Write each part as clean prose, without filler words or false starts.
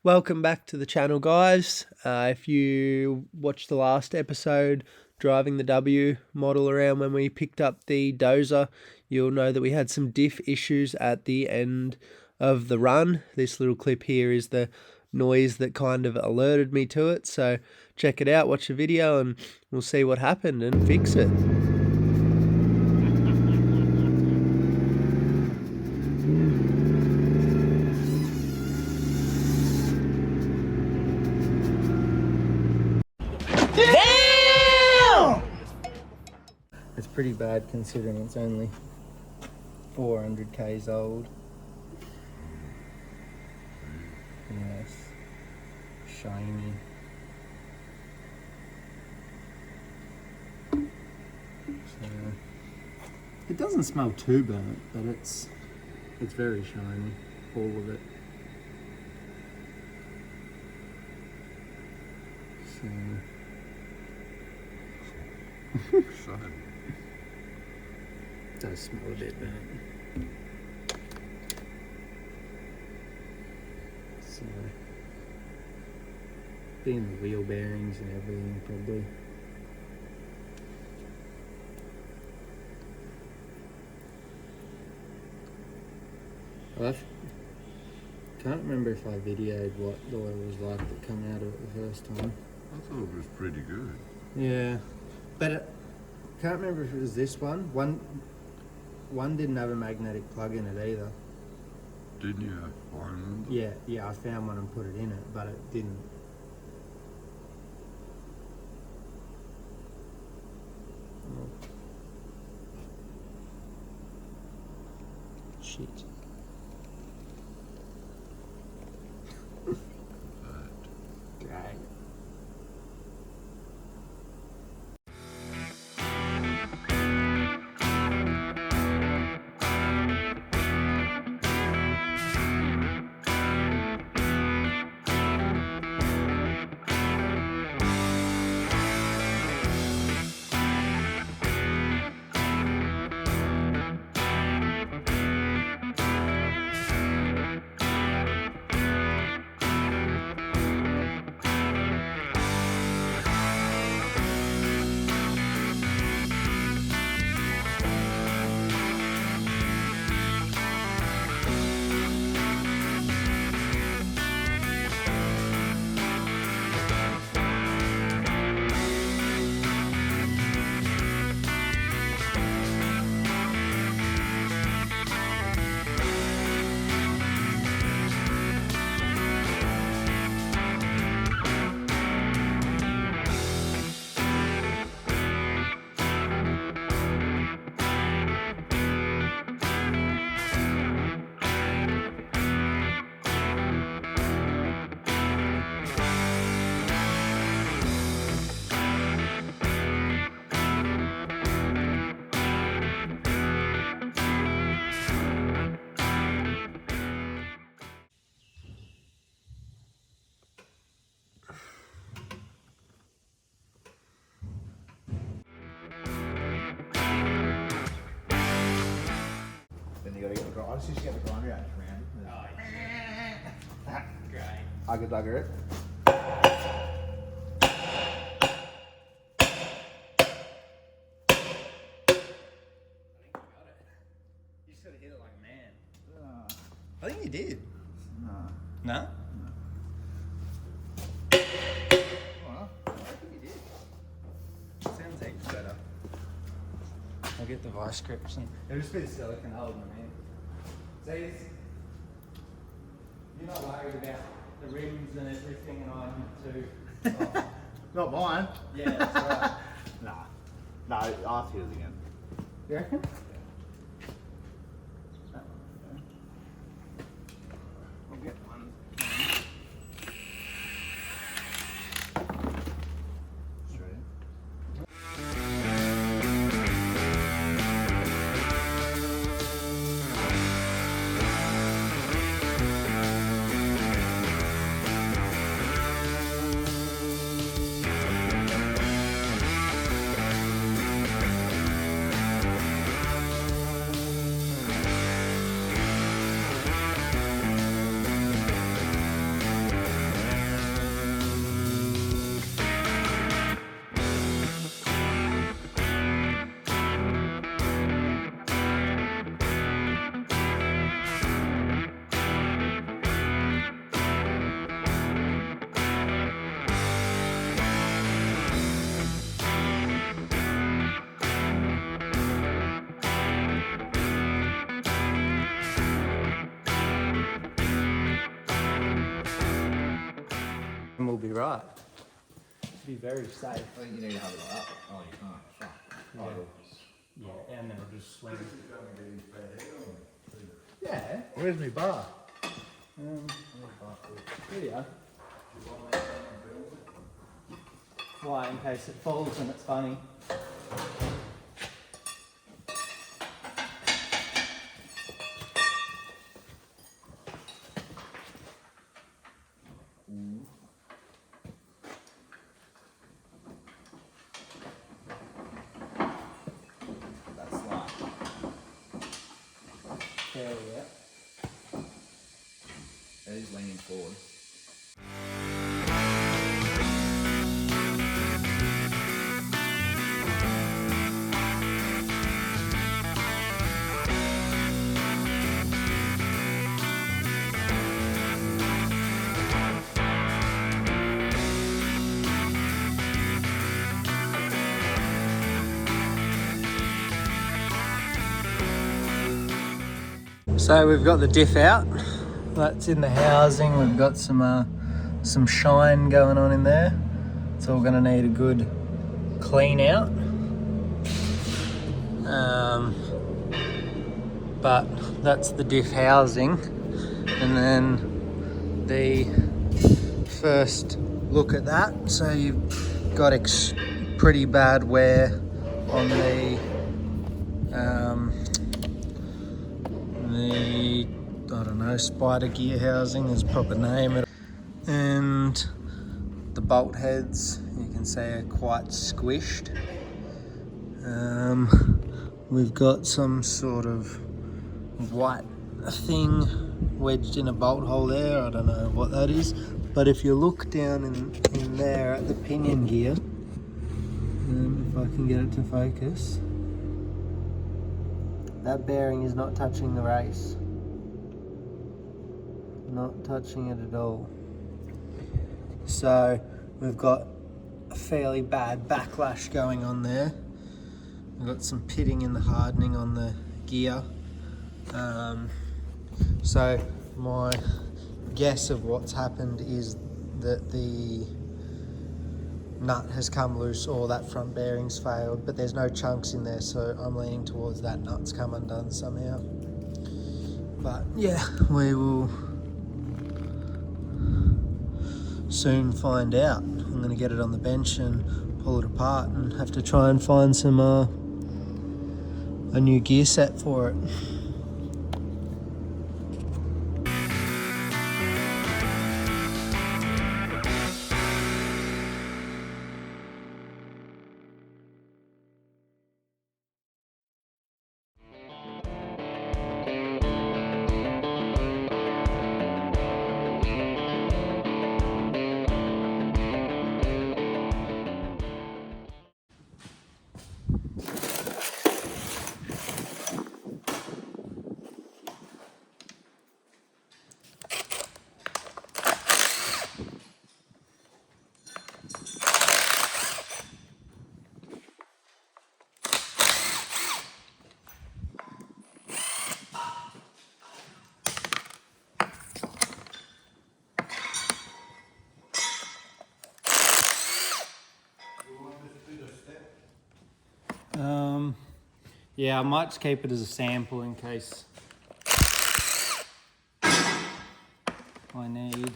Welcome back to the channel, guys. If you watched the last episode driving the W model around when we picked up the dozer, you'll know that we had some diff issues at the end of the run. This little clip here is the noise that kind of alerted me to it, so check it out, watch the video, and we'll see what happened and fix it. It's pretty bad considering it's only 400 k's old. Yes, shiny. So, it doesn't smell too burnt, but it's very shiny, all of it. So. It does smell a bit burnt. So, being the wheel bearings and everything, probably. I can't remember if I videoed what the oil was like that come out of it the first time. I thought it was pretty good. Yeah, but I can't remember if it was this one. One didn't have a magnetic plug in it either. Didn't you? I remember. Yeah, I found one and put it in it, but it didn't. Shit. Great. You gotta get the grinder. I just used to get the grinder out and around it. Great. I could dugger it. You just gotta hit it like a man. I think you did. No. No? Well, I think you did. Sounds heaps better. I'll get the vice grips and it'll just be the silicone holding them in. See, you're not worried about the rims and everything, and I am too. not mine. Yeah, that's right. Nah. No, I'll have to hit it again. You reckon? I'll get one. right. Be very safe. I think you need to have it like that. Oh, you can't. Fuck. Yeah, and then it'll just swing. Yeah. Where's my bar? Here you are. Why? In case it falls and it's funny. That's like. There we go. It is leaning forward. So we've got the diff out. That's in the housing. We've got some shine going on in there. It's all going to need a good clean out. But that's the diff housing, and then the first look at that. So you've got pretty bad wear on the I don't know, spider gear housing is proper name, and the bolt heads you can say are quite squished. We've got some sort of white thing wedged in a bolt hole there. I don't know what that is, but if you look down in there at the pinion gear, if I can get it to focus, that bearing is not touching the race. Not touching it at all. So we've got a fairly bad backlash going on there. We've got some pitting in the hardening on the gear. So my guess of what's happened is that the nut has come loose or that front bearing's failed, but there's no chunks in there, so I'm leaning towards that nut's come undone somehow. But yeah, we will soon find out. I'm going to get it on the bench and pull it apart and have to try and find some a new gear set for it. Yeah, I might just keep it as a sample in case I need.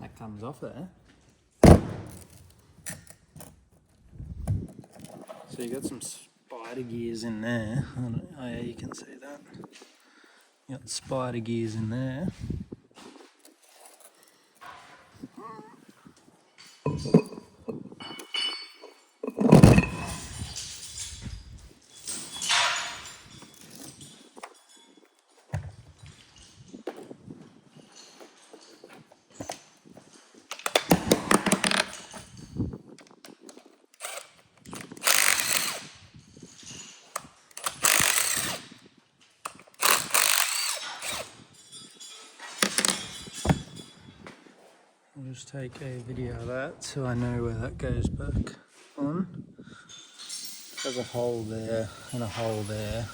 That comes off there. So you got some spider gears in there. Oh yeah, you can see that. You got spider gears in there. I'll just take a video of that so I know where that goes back on. There's a hole there and a hole there.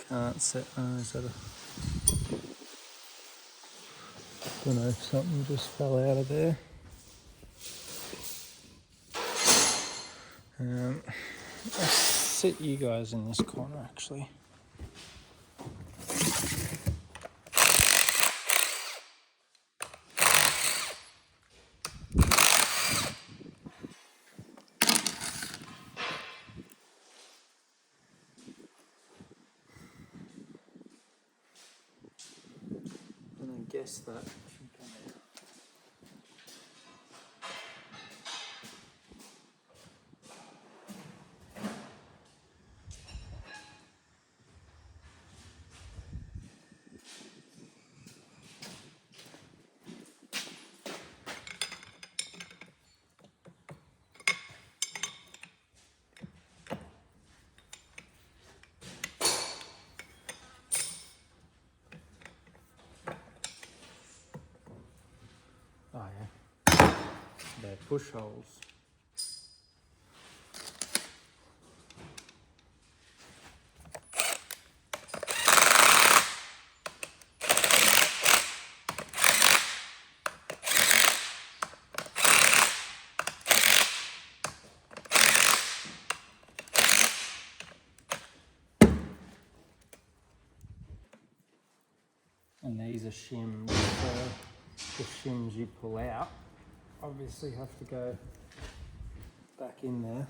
Can't set, is that a... Don't know if something just fell out of there. I'll sit you guys in this corner actually. And I guess that should come out. Oh yeah, they're push holes. And these are shims, so the shims you pull out obviously have to go back in there.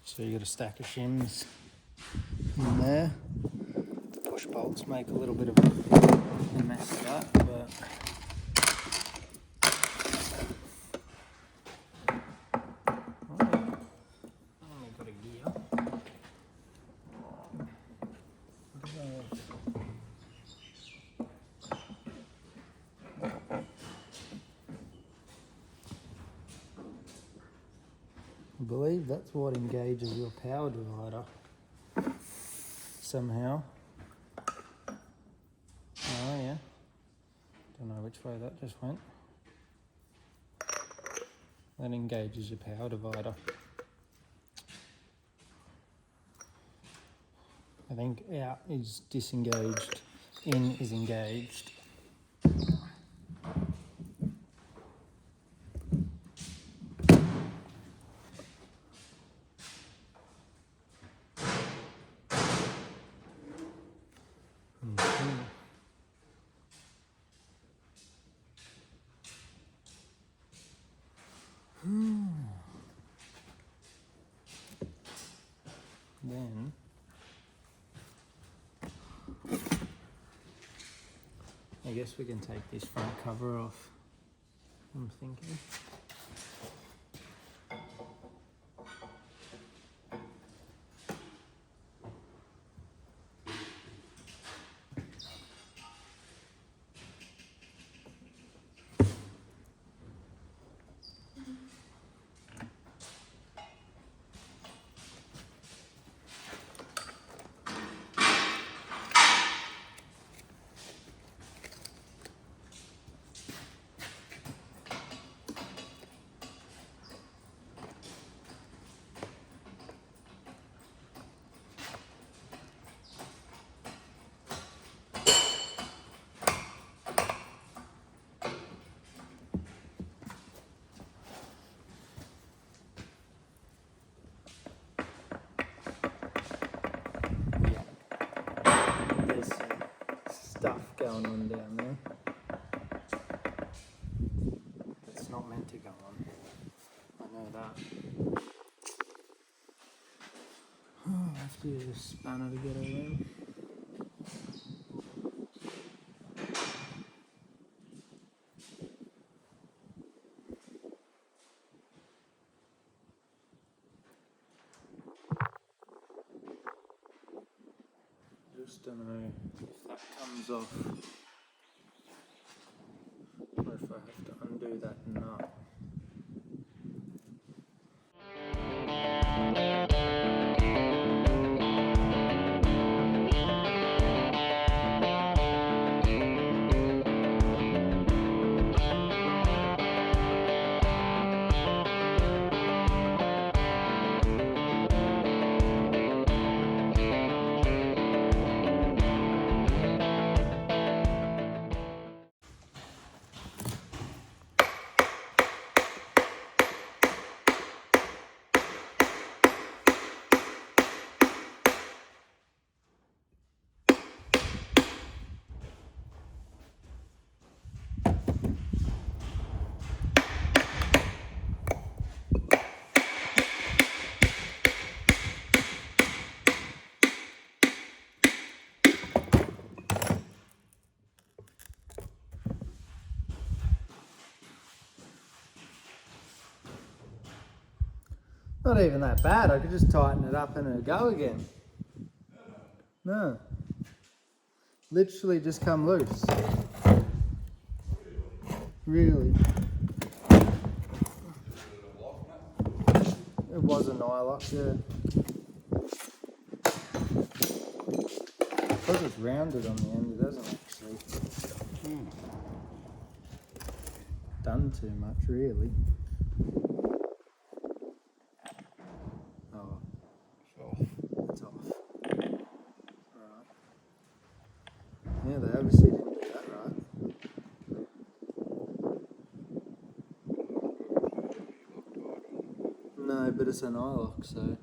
So you got a stack of shims in there. The push bolts make a little bit of a mess of that, but only got a gear. I believe that's what engages your power divider somehow. Oh yeah, don't know which way that just went. That engages your power divider. I think out is disengaged, in is engaged. Then I guess we can take this front cover off, I'm thinking. it's not meant to go on. I know that. Oh, I have to use a spanner to get it in. Just don't know if that comes off or if I have to undo that nut. Not even that bad, I could just tighten it up and it'll go again. No. Literally just come loose. Really. It was a nylock, yeah. Because it's rounded on the end, it doesn't actually done too much, really. Oh, it's off. Alright. Yeah, they obviously didn't do that right. No, but it's an nylock, so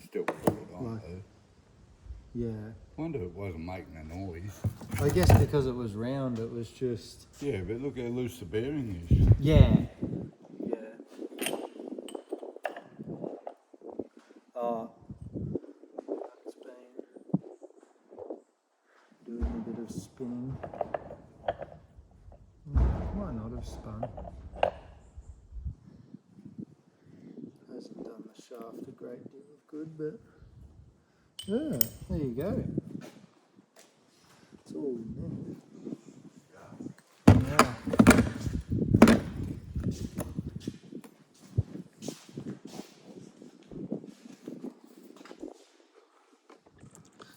Still put it on Like- though. yeah. Wonder if it wasn't making a noise. I guess because it was round, it was just... Yeah, but look how loose the bearing is. Yeah. Yeah. Oh. It's been doing a bit of spinning. Might not have spun. Hasn't done the shaft a great deal of good, but yeah, there you go. It's all in there. Yeah.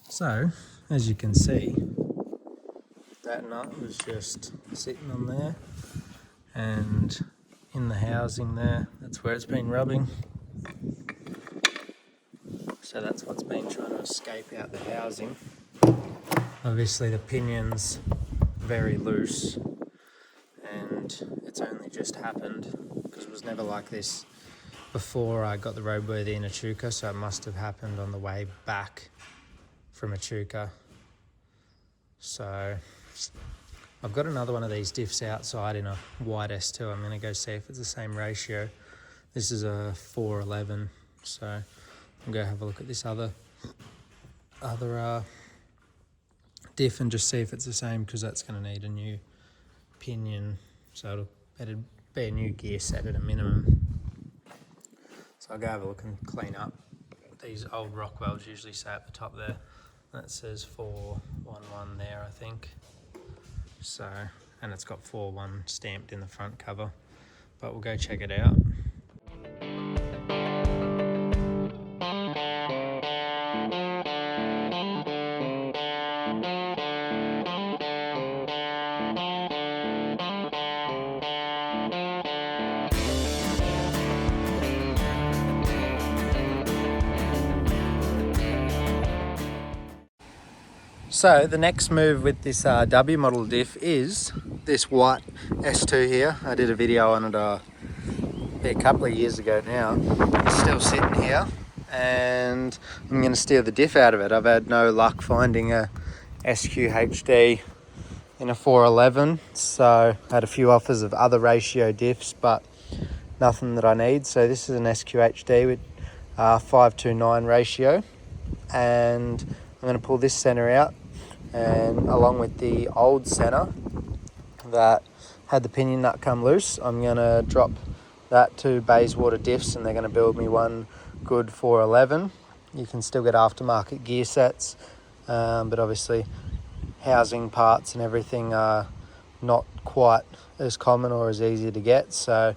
So, as you can see, that nut was just sitting on there, and in the housing there, that's where it's been rubbing. So that's what's been trying to escape out the housing. Obviously the pinion's very loose, and it's only just happened because it was never like this before I got the roadworthy in Echuca, so it must have happened on the way back from Echuca. So I've got another one of these diffs outside in a white S2. I'm going to go see if it's the same ratio. This is a 411, so I'll go have a look at this other diff and just see if it's the same, because that's going to need a new pinion, so it'll be a new gear set at a minimum. So I'll go have a look and clean up. These old Rockwells usually say at the top there, that says 411 there, I think. So, and it's got 41 stamped in the front cover, but we'll go check it out. So the next move with this W model diff is this white S2 here. I did a video on it a couple of years ago now. It's still sitting here, and I'm going to steer the diff out of it. I've had no luck finding a SQHD in a 411, so I had a few offers of other ratio diffs, but nothing that I need. So this is an SQHD with 529 ratio, and I'm going to pull this center out, and along with the old center that had the pinion nut come loose, I'm going to drop that to Bayswater Diffs, and they're going to build me one good 411. You can still get aftermarket gear sets, but obviously housing parts and everything are not quite as common or as easy to get, so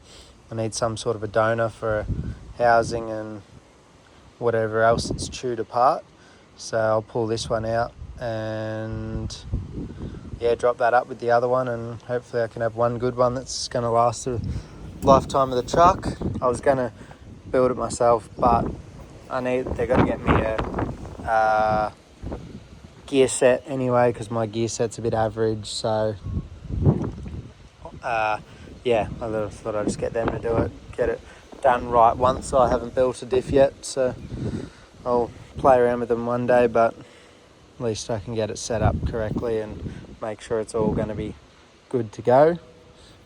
I need some sort of a donor for housing and whatever else that's chewed apart. So I'll pull this one out and yeah, drop that up with the other one, and hopefully I can have one good one that's going to last the lifetime of the truck. I was going to build it myself, but they've got to get me a gear set anyway, because my gear set's a bit average. So yeah, I thought I'd just get them to do it, get it done right once. I haven't built a diff yet, so I'll play around with them one day, but at least I can get it set up correctly and make sure it's all going to be good to go.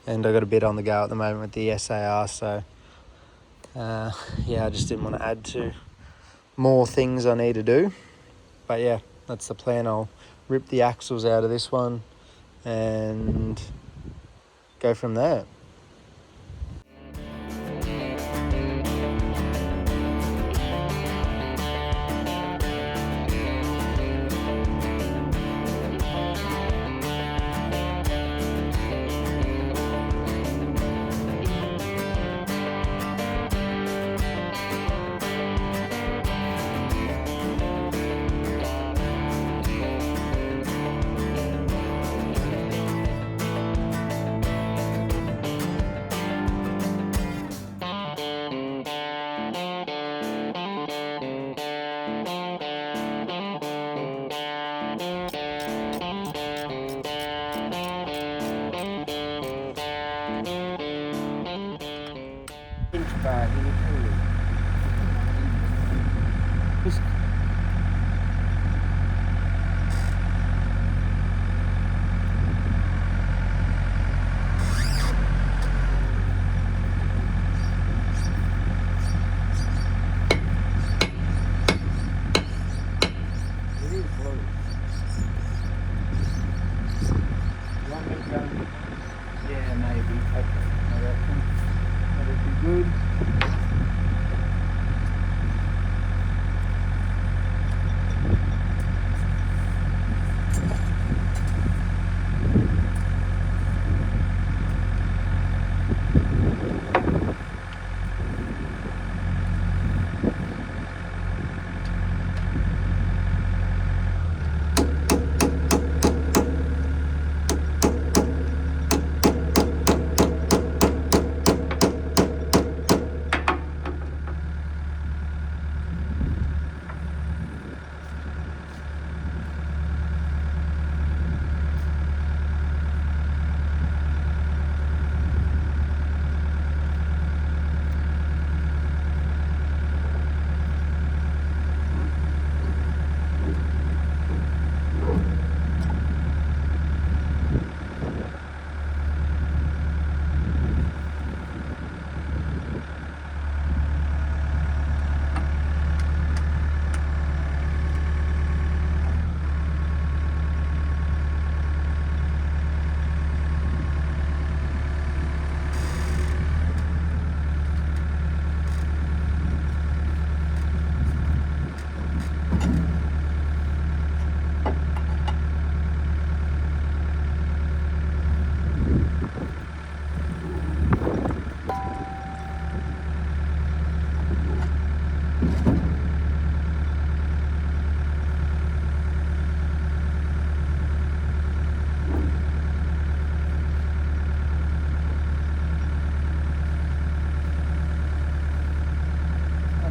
And I've got a bit on the go at the moment with the SAR, so yeah, I just didn't want to add to more things I need to do. But yeah, that's the plan. I'll rip the axles out of this one and go from there. Yeah, maybe. I reckon that'd be good.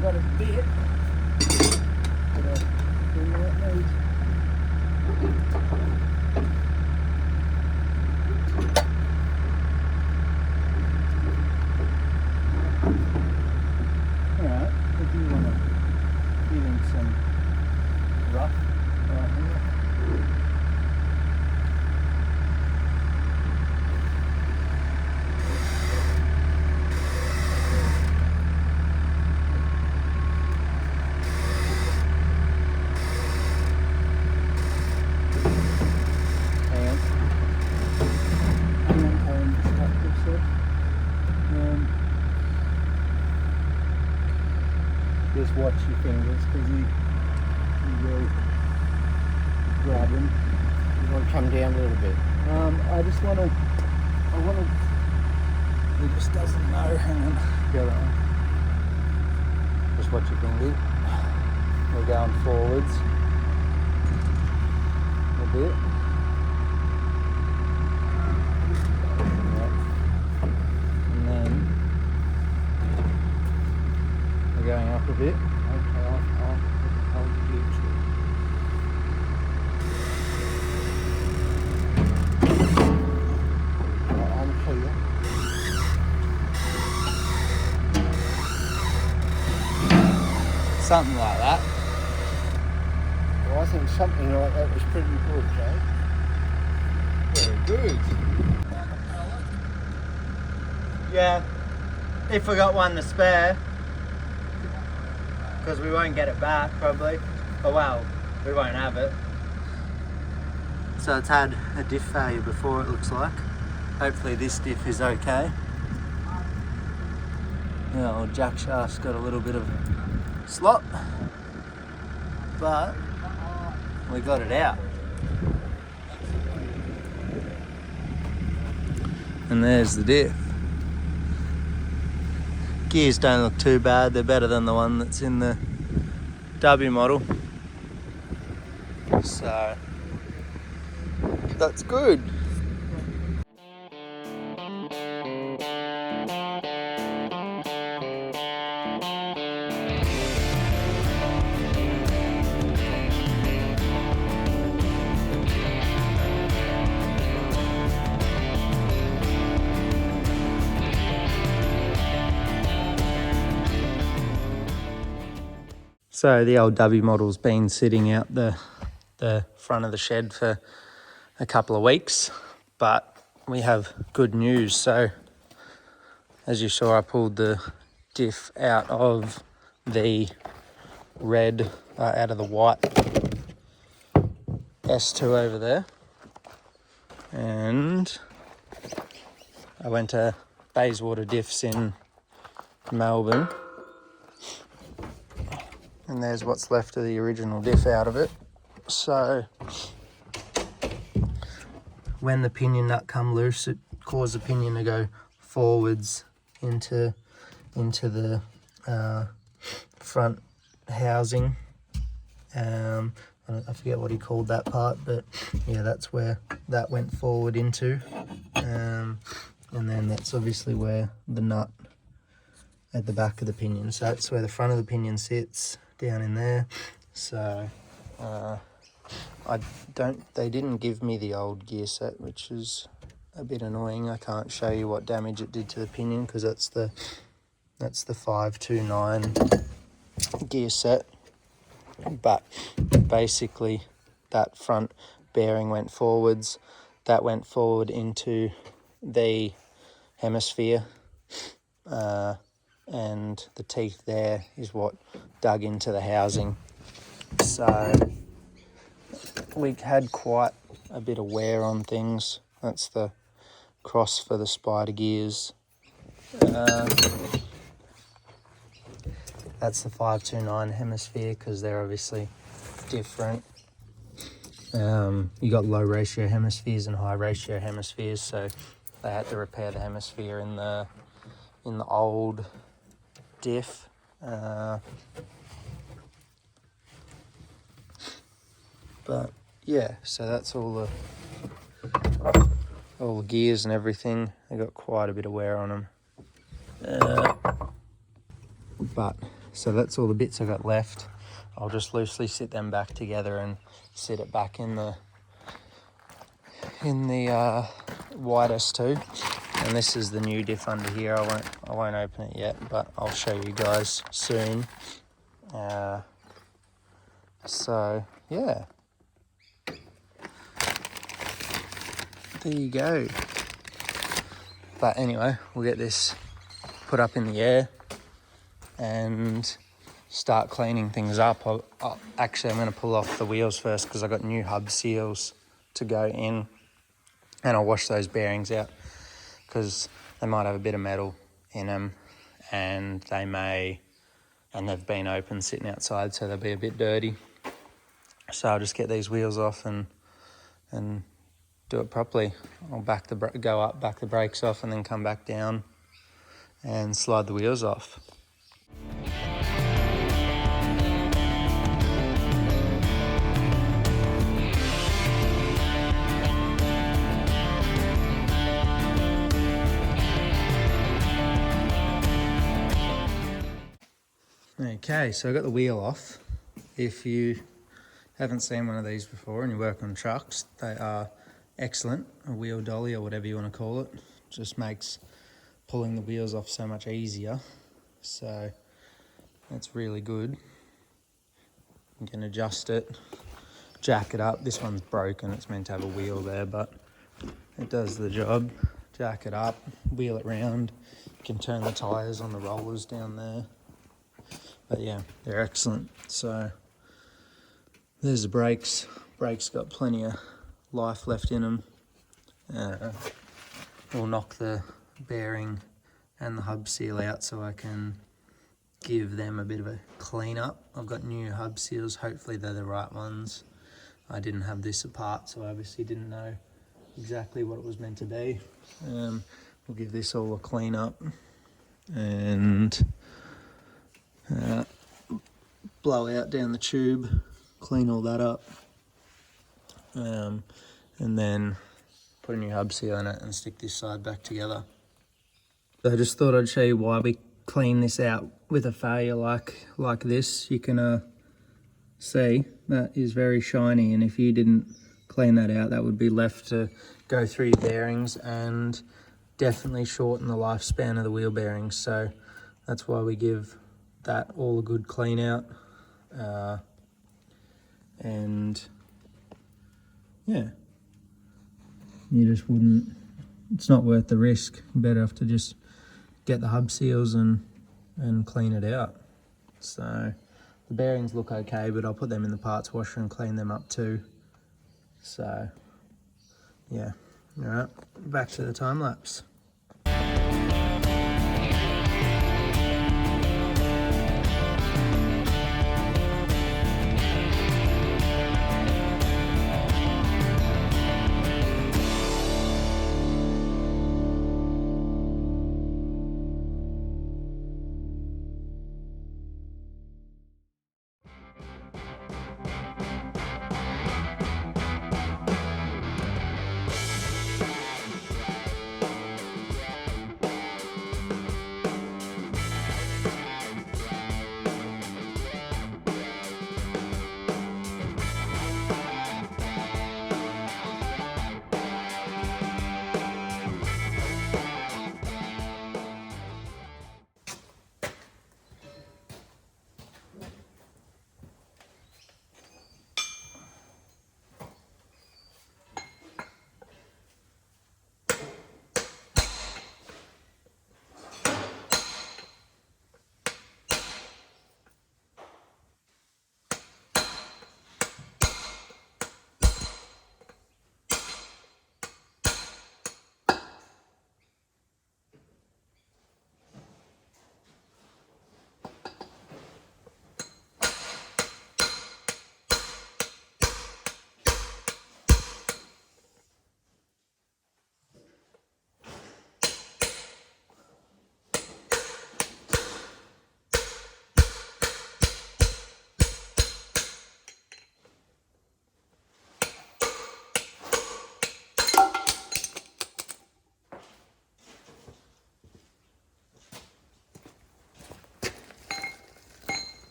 Got a bit. Alright, if you want to give him some rough right here. just watch your fingers because you will grab him. You want to come down a little bit? I want to, he just doesn't know, hang on, go that way. Just watch your fingers. We're going forwards a bit. And then we're going up a bit. Okay, I'll hold the gear to I'm clear. Something like that. Well, I think something like that was pretty good, Jay. Very good. Yeah, if we got one to spare, because we won't get it back probably. Oh well, we won't have it. So it's had a diff failure before, it looks like. Hopefully this diff is okay. Yeah, old jack shaft's got a little bit of slop, but we got it out. And there's the diff. Gears don't look too bad, they're better than the one that's in the W model. So that's good. So the old W model's been sitting out the front of the shed for a couple of weeks, but we have good news. So as you saw, I pulled the diff out of the red, out of the white S2 over there, and I went to Bayswater Diffs in Melbourne, and there's what's left of the original diff out of it. So when the pinion nut come loose, it caused the pinion to go forwards into the front housing. I forget what he called that part, but yeah, that's where that went forward into. And then that's obviously where the nut at the back of the pinion. So that's where the front of the pinion sits, down in there. So they didn't give me the old gear set, which is a bit annoying. I can't show you what damage it did to the pinion because that's the 529 gear set. But basically that front bearing went forwards, that went forward into the hemisphere, and the teeth there is what dug into the housing. So we had quite a bit of wear on things. That's the cross for the spider gears. That's the 529 hemisphere because they're obviously different. You got low ratio hemispheres and high ratio hemispheres, so they had to repair the hemisphere in the old diff. But yeah, so that's all the gears and everything. They got quite a bit of wear on them. But so that's all the bits I got left. I'll just loosely sit them back together and sit it back in the white S2. And this is the new diff under here. I won't open it yet, but I'll show you guys soon. So yeah, there you go. But anyway, we'll get this put up in the air and start cleaning things up. Actually, I'm going to pull off the wheels first because I got new hub seals to go in, and I'll wash those bearings out because they might have a bit of metal in them and they may and they've been open sitting outside, so they'll be a bit dirty. So I'll just get these wheels off and do it properly. I'll go up, back the brakes off, and then come back down and slide the wheels off. Okay, so I got the wheel off. If you haven't seen one of these before and you work on trucks, they are excellent. A wheel dolly or whatever you want to call it. Just makes pulling the wheels off so much easier. So that's really good. You can adjust it, jack it up. This one's broken, it's meant to have a wheel there, but it does the job. Jack it up, wheel it round. You can turn the tyres on the rollers down there. But yeah, they're excellent. So there's the brakes. Brakes got plenty of life left in them. We'll knock the bearing and the hub seal out so I can give them a bit of a clean up. I've got new hub seals, hopefully they're the right ones. I didn't have this apart, so I obviously didn't know exactly what it was meant to be. We'll give this all a clean up and blow out down the tube, clean all that up, and then put a new hub seal in it and stick this side back together. So I just thought I'd show you why we clean this out with a failure like this. You can see that is very shiny, and if you didn't clean that out, that would be left to go through your bearings and definitely shorten the lifespan of the wheel bearings. So that's why we give that all a good clean out. And yeah, you just wouldn't, it's not worth the risk. You're better off to just get the hub seals and clean it out. So the bearings look okay, but I'll put them in the parts washer and clean them up too. So yeah, all right, back to the time lapse.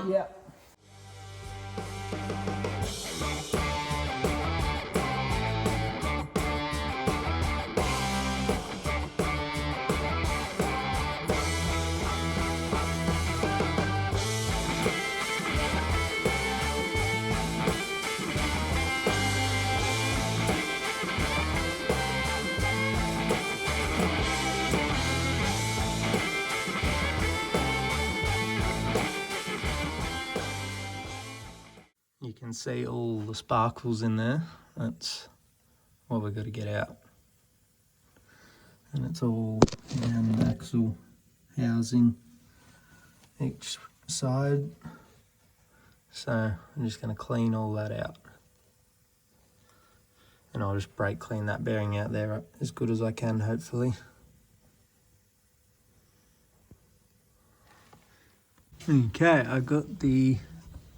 Yeah. You can see all the sparkles in there. That's what we've got to get out. and it's all around the axle housing each side. So I'm just going to clean all that out, and I'll just brake clean that bearing out there as good as I can, hopefully. Okay, I got the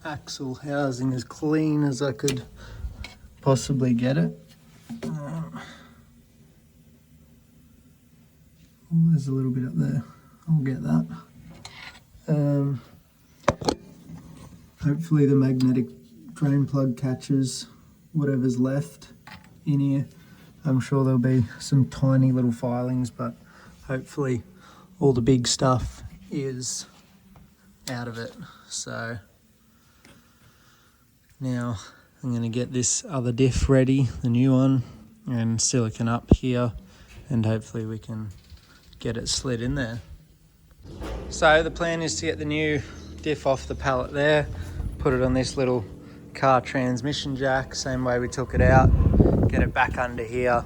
axle housing as clean as I could possibly get it. Oh, there's a little bit up there. I'll get that. Hopefully the magnetic drain plug catches whatever's left in here. I'm sure there'll be some tiny little filings, but hopefully all the big stuff is out of it. So now I'm going to get this other diff ready, the new one, and silicon up here, and hopefully we can get it slid in there. So the plan is to get the new diff off the pallet there, put it on this little car transmission jack, same way we took it out, get it back under here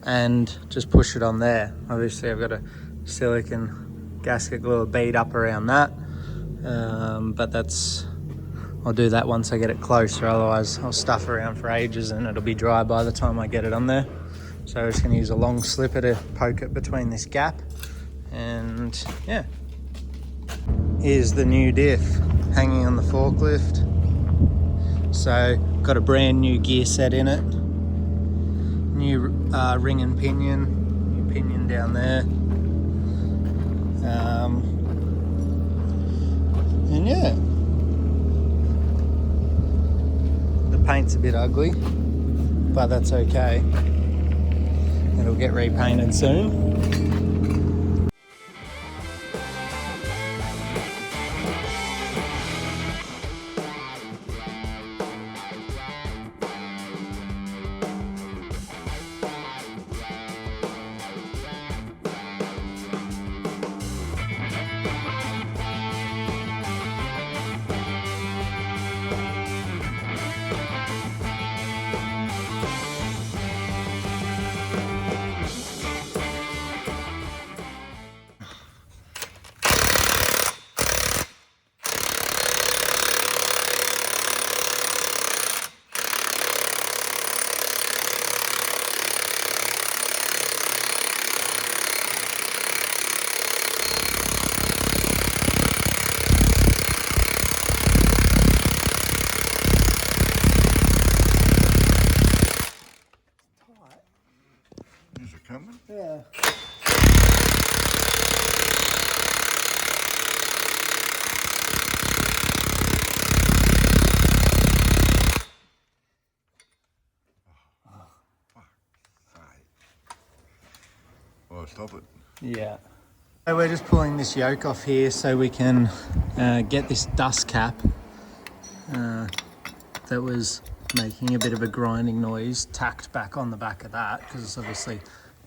and just push it on there. Obviously I've got a silicon gasket glue bead up around that, but I'll do that once I get it closer, otherwise I'll stuff around for ages and it'll be dry by the time I get it on there. So I'm just going to use a long slipper to poke it between this gap, and yeah. Here's the new diff hanging on the forklift. So got a brand new gear set in it, new ring and pinion, new pinion down there, and yeah, the paint's a bit ugly, but that's okay, it'll get repainted soon. Is it coming? Yeah. Oh, stop it. Yeah. So we're just pulling this yoke off here so we can get this dust cap that was making a bit of a grinding noise tacked back on the back of that, because it's obviously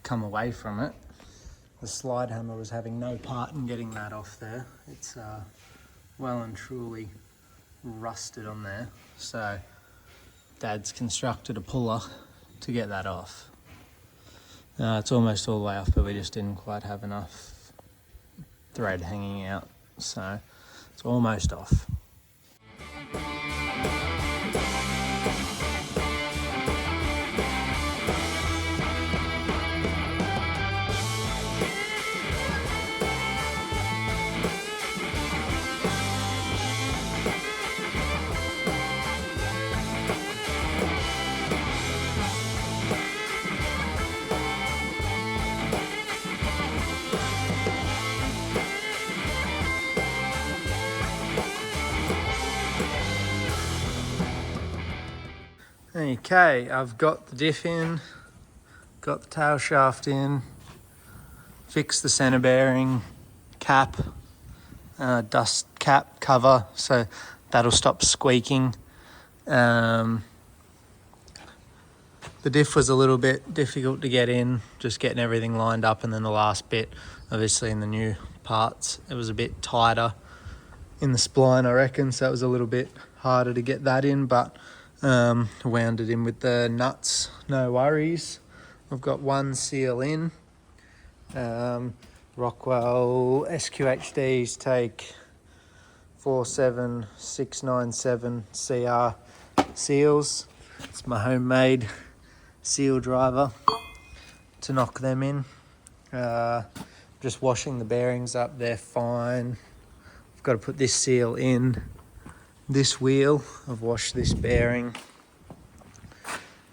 come away from it. The slide hammer was having no part in getting that off there. It's well and truly rusted on there. So Dad's constructed a puller to get that off. It's almost all the way off, but we just didn't quite have enough thread hanging out, so it's almost off. Okay, I've got the diff in, got the tail shaft in, fixed the centre bearing cap, dust cap cover, so that'll stop squeaking. The diff was a little bit difficult to get in, just getting everything lined up, and then the last bit, obviously in the new parts, it was a bit tighter in the spline, I reckon, so it was a little bit harder to get that in, but wound it in with the nuts, no worries. I've got one seal in. Rockwell SQHDs take 47697 CR seals. It's my homemade seal driver to knock them in. Just washing the bearings up, they're fine. I've got to put this seal in this wheel. I've washed this bearing.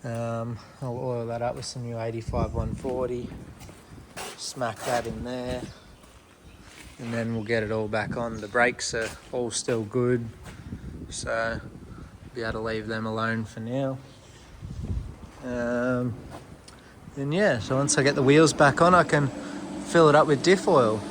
I'll oil that up with some new 85 140. Smack that in there. And then we'll get it all back on. The brakes are all still good, so I'll be able to leave them alone for now. And yeah, so once I get the wheels back on, I can fill it up with diff oil.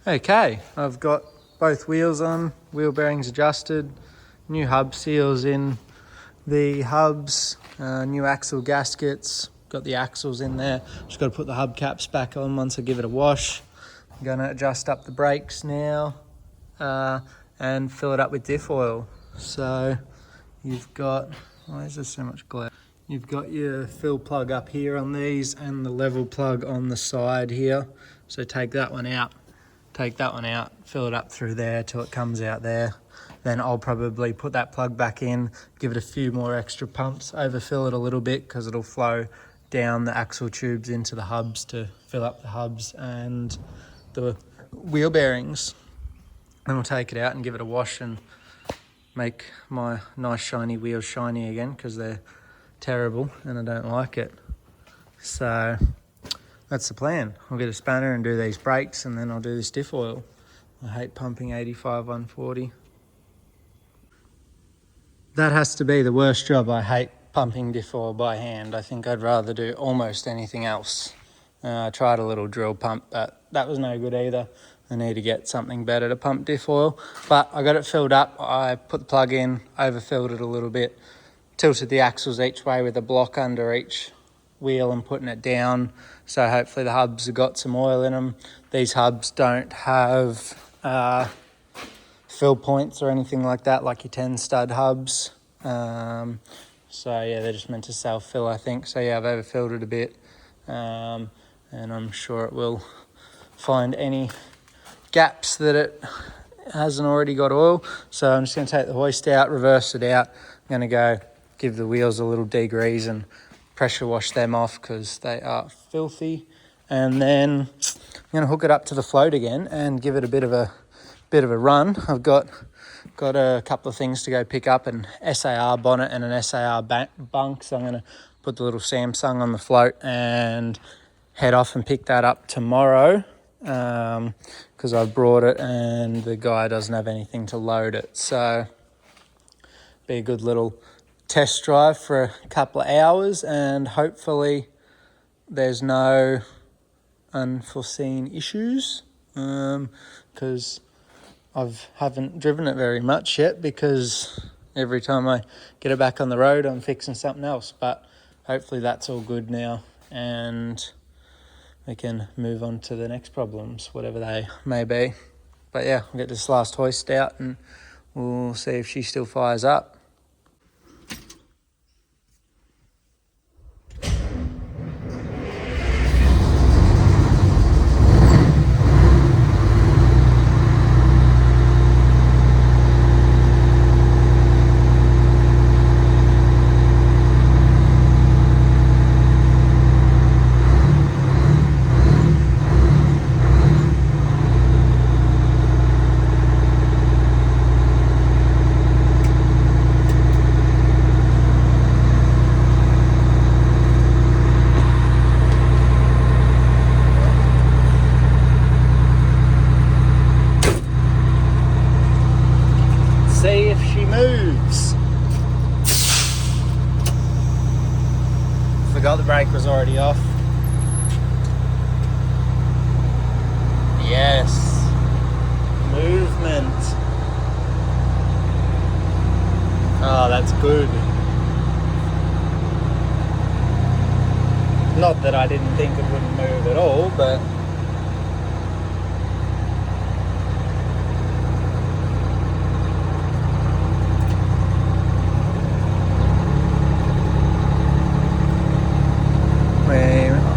Okay, I've got both wheels on, wheel bearings adjusted, new hub seals in the hubs, new axle gaskets, got the axles in there. Just got to put the hub caps back on once I give it a wash. I'm going to adjust up the brakes now and fill it up with diff oil. So you've got, why is there so much glare? You've got your fill plug up here on these and the level plug on the side here. So take that one out. Take that one out, fill it up through there till it comes out there. Then I'll probably put that plug back in, give it a few more extra pumps, overfill it a little bit because it'll flow down the axle tubes into the hubs to fill up the hubs and the wheel bearings. Then we'll take it out and give it a wash and make my nice shiny wheels shiny again because they're terrible and I don't like it. So that's the plan. I'll get a spanner and do these brakes and then I'll do this diff oil. I hate pumping 85 140. That has to be the worst job. I hate pumping diff oil by hand. I think I'd rather do almost anything else. I tried a little drill pump, but that was no good either. I need to get something better to pump diff oil. But I got it filled up. I put the plug in, overfilled it a little bit, tilted the axles each way with a block under each wheel and putting it down. So hopefully the hubs have got some oil in them. These hubs don't have fill points or anything like that, like your 10 stud hubs. So yeah, they're just meant to self-fill, I think. So yeah, I've overfilled it a bit, and I'm sure it will find any gaps that it hasn't already got oil. So I'm just going to take the hoist out, reverse it out. I'm going to go give the wheels a little degrease and pressure wash them off because they are filthy, and then I'm going to hook it up to the float again and give it a bit of a run. I've got a couple of things to go pick up, an SAR bonnet and an SAR bunk, so I'm going to put the little Samsung on the float and head off and pick that up tomorrow because I brought it and the guy doesn't have anything to load it. So be a good little test drive for a couple of hours and hopefully there's no unforeseen issues because I haven't driven it very much yet because every time I get it back on the road I'm fixing something else, but hopefully that's all good now and we can move on to the next problems, whatever they may be. But yeah, I'll get this last hoist out and we'll see if she still fires up. already off. Yes. Movement. Oh, that's good. Not that I didn't think it wouldn't move at all, but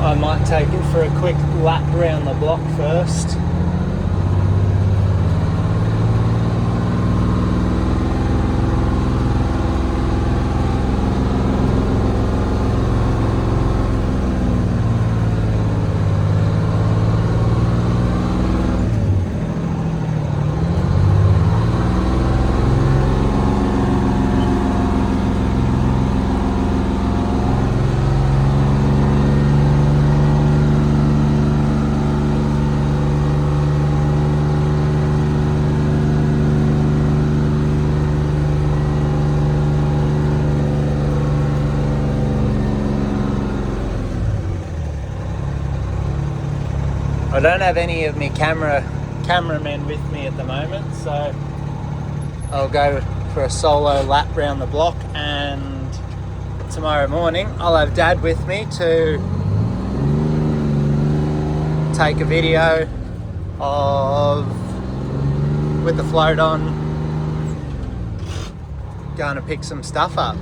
I might take it for a quick lap around the block first. I don't have any of my cameramen with me at the moment, so I'll go for a solo lap round the block, and tomorrow morning I'll have Dad with me to take a video with the float on, going to pick some stuff up.